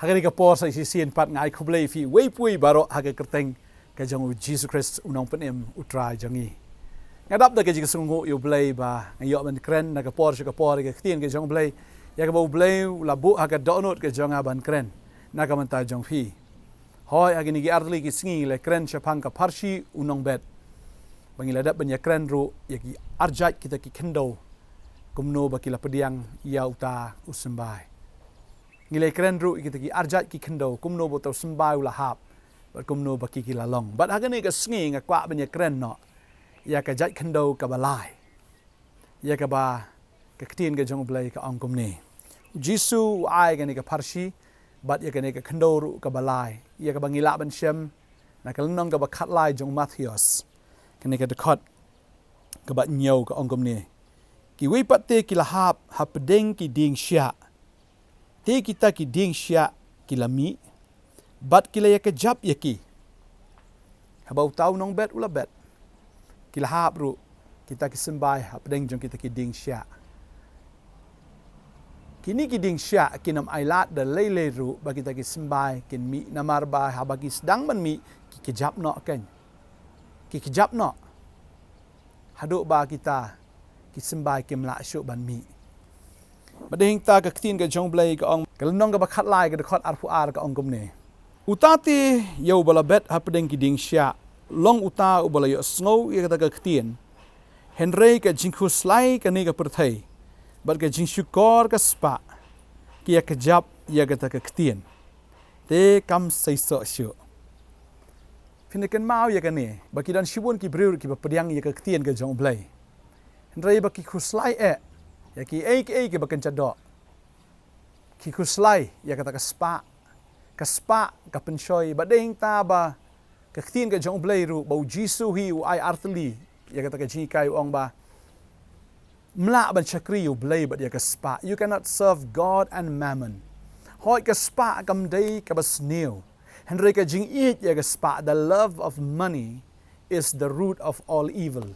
Hagari ka por sa isisian pat ngai kublay fi waypui baro haga kerteng ka jong Jesus Christ unang penem utrai jangi. Ngadap da ka jing sungu yu blay ba ngayo man kren na ka por ka ktien ka jong blay ya ka blay labu haga donut ka jong aban kren na ka manta jong fi. Hoy hagi nigi ardli ki singi le kren syapang ka parshi unang bet. Bangiladap banya kren ru ya ki arjat kita ki kendo kumno ba kila pediang ya uta usembai. Ngilai keren ru kita ki arjat ki kendo kumno botau sembai ulahap bat kumno baki ki lalong bat hagani ka sngi nga kwa banya keren no ya ka jat kendo ka balai ya ka ba ka ktin ka jong blai ka ong kumni jisu ai ka ni ka parshi bat ya ka ni ka kendo ru ka balai ya ka bangila ban shem na ka lnong ka ba khat lai jong Matthias ka ni ka dekot ka ba nyau ka ong kumni ki wi patte ki lahap hapdeng ki ding sya te kita ki ding sya kilami bat kila ya kejap ya ki habau tau nong bet ula bet kila hap ru kita ki sembai hap deng jong kita ki ding sya kini ki ding sya kinam ailat da lele ru ba kita ki sembai kin mi namar ba habagi sedang man mi ki kejap no kan ki kejap no haduk ba kita ki sembai ki mla syuk ban mi badeng ta ka ktin ka jong blai ka ong kalnong ka bakhat lai ka dekot arfu ar ka ong kumne utate yo bala bet hapdeng ki ding sya long uta ubala yo snow ya ka ktin henry ka jingkhus lai ka ni ka perthai bar ka jingshukor ka spa ki ya kejap ya ka ktin te kam sai so shu fineken mau ya ka ni bakidan shibun ki breur ki pediang ya ka ktin ka jong blai henry ba ki khuslai ya ki ke bakan cadok ki kuslai ya kata ka spa ka pensoi badeng ta ba ka ktin ka jong blai ru bau jisu hi u ai artli ya kata ka jikai ong ba mla ban chakri u blai ba ya ka spa you cannot serve God and mammon hoi ka spa kam dei ka basneu henry ka jing eat ya ka spa the love of money is the root of all evil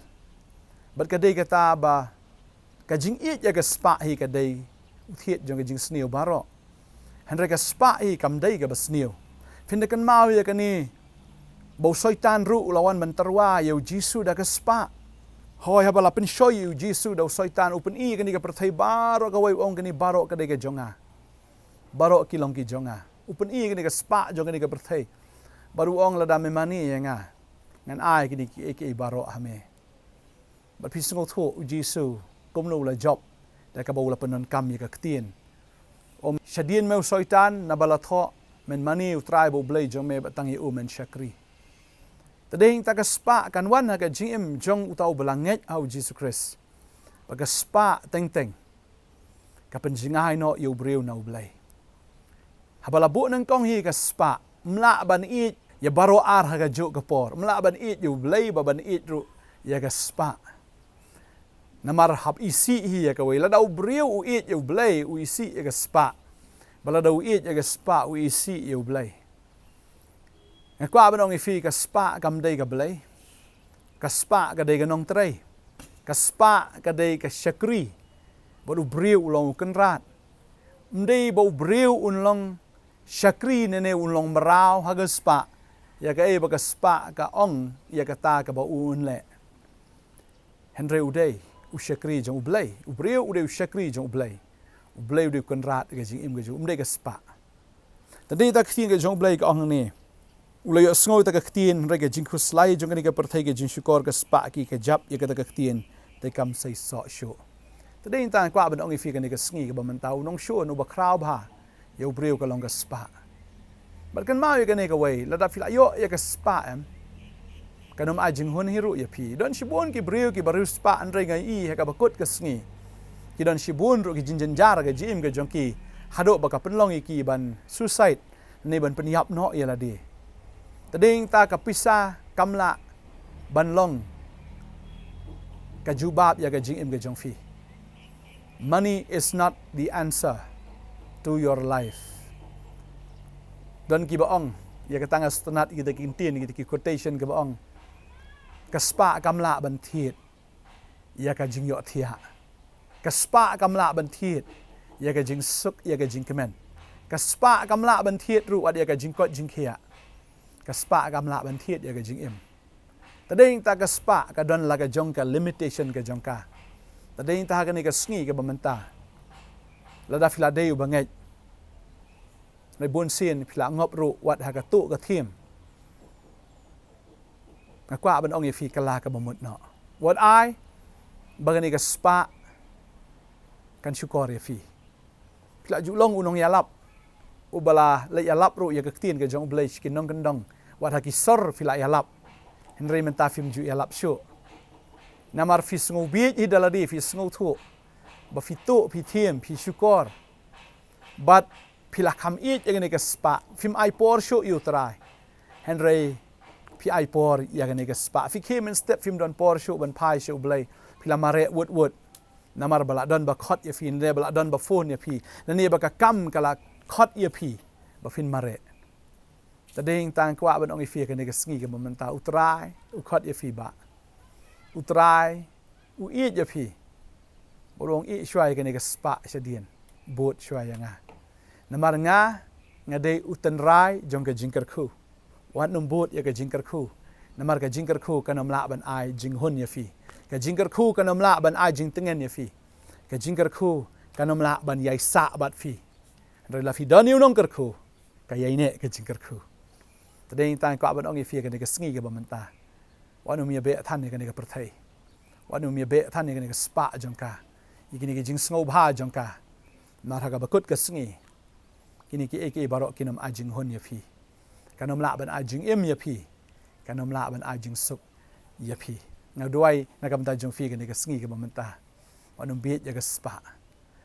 but ka dei kata ba ka jing it ya ka spa hi ka dei thiet jong ka jing sneu baro henry ka spa hi kam dei ka basneu finda kan mau ya ka ni bau soitan ru lawan menterwa yo jisu da ka spa hoi habala pen shoy yu jisu da soitan open i ka ni ka perthai baro ka wai ong ka ni baro ka dei ka jonga baro ki long ki jonga open i ka ni ka spa jong ka ni ka perthai baru ong la da me mani ya nga ngan ai ka ni ki baro hame but pisngol tho jisu kumno la job da ka bawla panon kam ya ka ktien om shadien meu soitan na balatho men mani utrai bo blai jong me batang yu men shakri tadeng ta ka spa kan wan ha ka gm jong utau balanget au Jesus Christ ba ka spa teng ka penjingai no yu breu na blai habala bu nang kong hi ka spa mla ban it ya baro ar ha ka jo ka por mla ban it yu blai ba ban it ru ya ka spa namar hap isi hi ya kawai la dau breu u it yu blai u isi ya spa bala dau it ya spa u isi yu blai nga kwa banong ifi ka spa kam dei ka blai ka spa ka dei ka nong trai ka spa ka dei ka shakri bodu breu long kenrat mdei bo breu un long shakri nene un long marau ha ka spa ya ka ba ka spa ka ong ya ka ta ka ba un le henry udei ushakri jong ublay ubreu ude ushakri jong ublay ude konrat ga jing im ga jong umde ga spa tadi ta ktin ga jong ublay ka ong ni ulay sngo ta ka ktin re ga jing khuslai jong ni ga perthai ga jing shukor ga spa ki ka jap ya ka ta ka ktin te kam sai so sho tadi ta kwa ban ong ifi ga ni ga sngi ga ban tau nong sho no ba kraw ba ya ubreu ka long ga spa bar kan mau ya ga ni ga wai la da fil ayo ya ga spa kanom ajing hun hiru ya pi don shibun ki breu ki baru spa andre ngai i ha ka bakut ka sngi ki don shibun ru ki jinjen jar ga jim ga jongki hado ba ka penlong ki ban suicide ne ban penyap no ya la de tading ta ka pisa kamla ban long ka jubab ya ga jing ga jongfi money is not the answer to your life don ki baong ya ka tanga stanat kita kintin kita ki quotation ka baong kaspa kamla ban thiet ya ka jing yo thia kaspa kamla ban thiet ya ka jing suk ya ka jing kemen Kaspa kamla ban thiet ru adia ka jingkot jingkhia. Kaspa kamla ban thiet ya ka jing im. Tading ta kaspa ka don la ka jong ka limitation ka jong ka. Tading ta ka ni ka sngi ka bamanta. Lada filadeu bangai.ในบนเสียนพิลางบรุวัดหากตุกระเทียมกว่าบันองยฟีกลากระบมุดเนาะวัดไอบางทีก็สปากันชุกอรีฟีพิลาจุลงอุนงยาลับอุบลาเลยยาลับรุยากระเทียนกับจงเบลชกินนองกันดองวัดหากิสรพิลายาลับเห็นเรมันตาฟิมจุยาลับชัวนามาร์ฟิสงูบีฮิดาลาดีฟิสงูทุบฟิตุพิเทียมพิชุกอร์บัดพิลาคำอีกอย่างนี้ก็สปาฟิมไอปอร์ชูอยู่ตรายเฮนรี่พี่ไอปอร์อย่างนี้ก็สปาฟิคิมันสเต็ปฟิมดอนปอร์ชูบันพายชูเบลย์พิลามาเรวุดวุดนามาร์บลาดอนบักคอตยาฟีนเรบลาดอนบักโฟนยาพีนั่นนี่บักกัมกะลาคอตยาพีบักฟินมาเรแต่เด้งต่างกว่าบันองอีฟีกันนี้ก็สงีกันมันตาอุตรายอุคอตยาฟีบะอุตรายอุอียาพีบรองอีช่วยกันนี้ก็สปาเฉดียนบูดช่วยยังไงNamar ngadai utan rai jong ka jingkar khu wan numbut ya ka jingkar khu namar ka jingkar khu ka namla ban ai jing hun ya fi ka jingkar khu ka namla ban ai jing tengen ya fi ka jingkar khu ka namla ban yai sa bat fi re la fi don yu nong kar khu ka yai ne ka jingkar khu tadeng tan ka ban ong ya fi ka ne ka sngi ka bamanta wan um ya be than ne ka ne ka prathai wan um ya be than ne ka ne ka spa jong ka ikini ka jing sngo bha jong ka mar ha ka bakut ka sngi kini ki eke barok kinam ajing hon ya phi kanom la ban ajing em ya phi kanom la ban ajing suk ya phi ngaduai nakam ta jong phi kani ka sngi ka bamanta wanum biet ya ka spa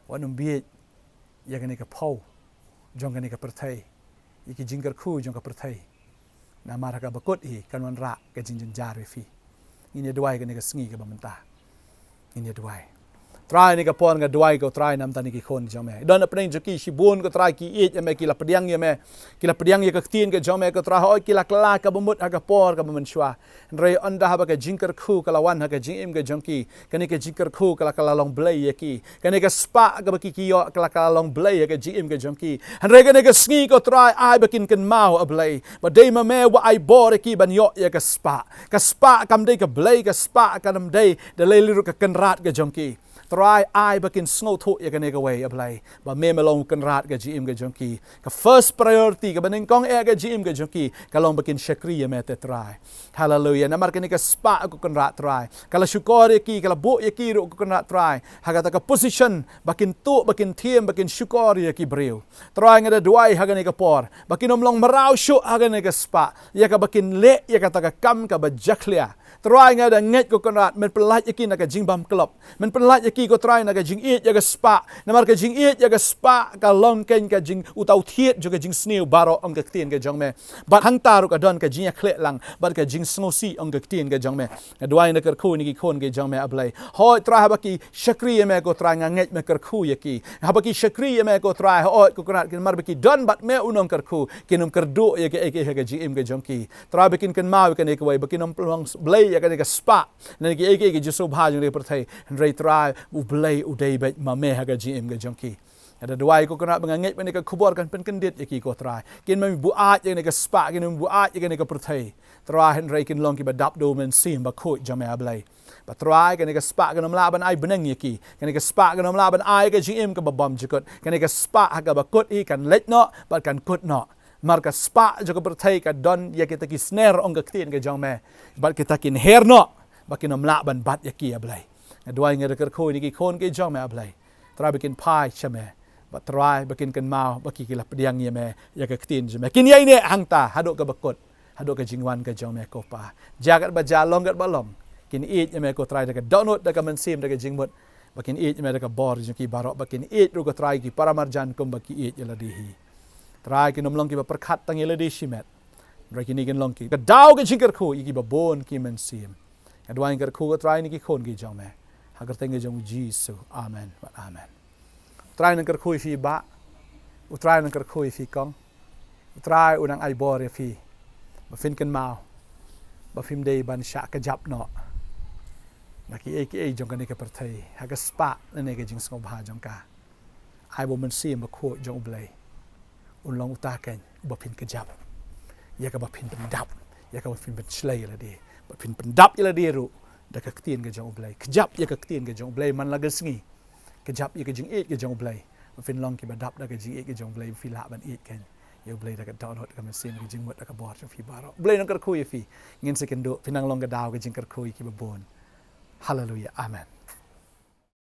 wanum biet ya kani ka phau jong kani ka perthai iki jingkar khu jong ka perthai namar ka bakut hi kanwan ra ka jinjin jar phi ini duai kani ka sngi ka bamanta ini duai try ni ka pon nga duai ko try nam tani ki khon jome don apning joki shibun ko try ki e me ki la pediang ye me ki la pediang ye ka tin ke jome ko try hoi ki la kla ka bumut aga por ka bumun shwa re onda ha ba ka jingkar khu ka lawan ha ka jing im ka jongki kani ka jingkar khu ka la kala long blay ye ki kani ka spa ka ba ki yo ka la kala long blay ye ka jing im ka jongki re kani ka sngi ko try ai ba kin kan mau a blay ba dei ma me wa ai bor ki ban yo ye ka spa kam dei ka blay ka spa ka nam dei de le liru ka kan rat ka jongki try ai bakin snow tho ya kan ga way apply ba me melong kan rat ga gm ga jonki ka first priority ka baning kong e ga gm ga jonki ka long bakin shakri ya me te try hallelujah namar kan ka spa ko kan rat try kala shukor ki kala bo ya ki ro ko kan rat try haga ta ka position bakin tu bakin thiem bakin shukor ya ki breu try nga da duai haga ni ka por bakin omlong marau shu haga ni ka spa ya ka bakin le ya ka ta ka kam ka ba jaklia try nga da nget ko kan rat men pelat ya ki na ka jingbam klop men pelat ya ki ko try na ka jing eat ya ka spa namar ka jing eat ya ka spa ka long ken ka jing utau thiet jo ka jing sneu baro ong ka tien ka jong me bat hang taru ka don ka jing ya khle lang bat ka jing sngosi ong ka tien ka jong me dwai na kar khu ni ki khon ke jong me ablai hoi try ha ki shakri me ko try nga nget me kar khu ya ki ha ki shakri me ko try hoi ko kunat kin mar ki don bat me unong kar khu kinum kar do ya ke ka jing im ka jong ki try bakin kan mau ka ne ko wai bakin om plong blai ya ka spa na ki ke ju so bha jong re per thai rei try blay udai bet mame haga gm ga jongki ada duai ko kena bangangit ni ka khubor kan pen kendit yaki ko try kin mami buat yang ni ka spa kin buat yang ni ka perthai try hen rei kin long ki badap do men sim ba khoi jame ablai ba try kan ni ka spa kan mla ban ai benang yaki kan ni ka spa kan mla ban ai ka gm ka babam jikot kan ni ka spa haga ba kot i kan let no ba kan kot no mar ka spa jo ka perthai ka don ya kita ki snare ong ka tin ka jome ba kita kin her no ba kin mla ban bat yaki ablai dwai nga kar khoi ni ki khon ke jong me ablai try bikin pai chame but try bikin kan mau baki ki la pediang ye me ya ka tin jame kin yai ne hang ta hadok ka bakot hadok ka jingwan ka jong me ko pa jagat ba jalong gat balong kin eat ye me ko try da ka download da ka man sim da ka jingmut bakin eat ye me da ka bor jong ki barok bakin eat ru ko try ki paramarjan kum baki eat ye la dihi try ki nom long ki ba perkhat tang ye la di shimet ra ki ni kin long ki ka daw ka jingkar khu ki ba bon ki man sim dwai kar khu ko try ni ki khon ki jong me agar tengah jong Jisu amen amen try nang kar khui fi ba utrai nang kar khui fi kong utrai unang ai bor fi ba fin kan mau ba fim dei ban sha ka jap no naki aka jong kan ka perthai ha ka spa ne ka jing sngom ha jong ka ai bo man sim ba kho jong blai long utakan bapin kejap ya ka bapin pendap ya ka bapin penslay la de bapin pendap ya la de ru da ka ktien ka jong blai kejap ya ka ktien ka jong blai man la ga sngi kejap ya ka jing et ka jong blai bapin long ki badap da ka jing et ka jong blai fi la ban et kan ya blai da ka download ka mesin ka jing mot da ka bor fi baro blai nang ka khu ya fi ngin sekendo pinang long ka daw ka jing ka khu ki ba bon hallelujah amen